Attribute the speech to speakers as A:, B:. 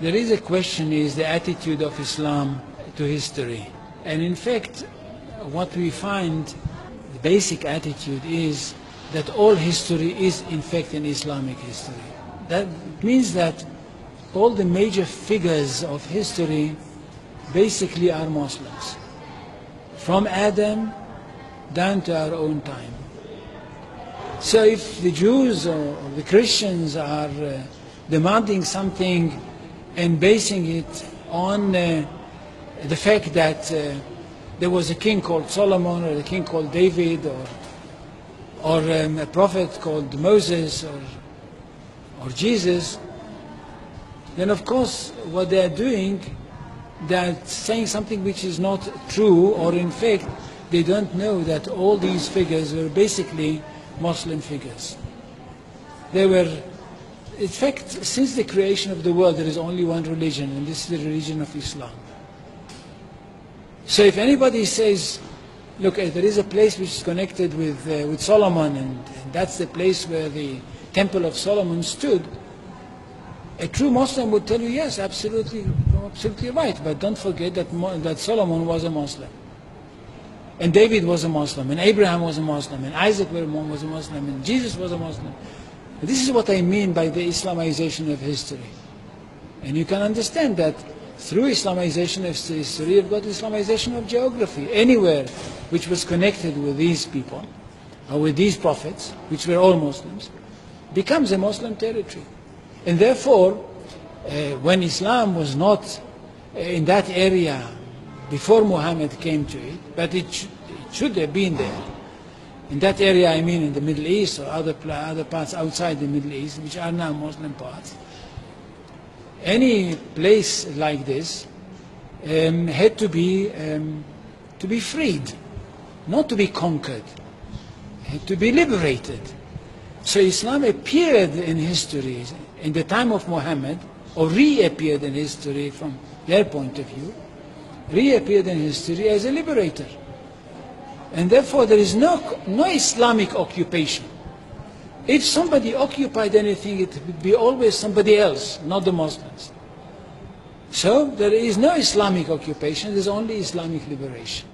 A: There is a question, is the attitude of Islam to history. And in fact, what we find, the basic attitude is that all history is in fact an Islamic history. That means that all the major figures of history basically are Muslims. From Adam down to our own time. So if the Jews or the Christians are demanding something and basing it on the fact that there was a king called Solomon, or a king called David, or a prophet called Moses, or Jesus, then of course what they are doing, they're saying something which is not true, or in fact they don't know that all these figures were basically Muslim figures. They were, in fact, since the creation of the world there is only one religion, and this is the religion of Islam. So if anybody says, look, there is a place which is connected with Solomon, and that's the place where the Temple of Solomon stood, a true Muslim would tell you, yes, absolutely right, but don't forget that Solomon was a Muslim, and David was a Muslim, and Abraham was a Muslim, and Isaac was a Muslim, and Jesus was a Muslim. This is what I mean by the Islamization of history. And you can understand that through Islamization of history, you've got Islamization of geography. Anywhere which was connected with these people, or with these prophets, which were all Muslims, becomes a Muslim territory. And therefore, when Islam was not in that area before Muhammad came to it, but it should have been there. In that area, I mean in the Middle East or other parts outside the Middle East, which are now Muslim parts. Any place like this had to be freed, not to be conquered, had to be liberated. So Islam appeared in history in the time of Muhammad, or reappeared in history from their point of view, reappeared in history as a liberator. And therefore there is no Islamic occupation. If somebody occupied anything, it would be always somebody else, not the Muslims. So there is no Islamic occupation, there is only Islamic liberation.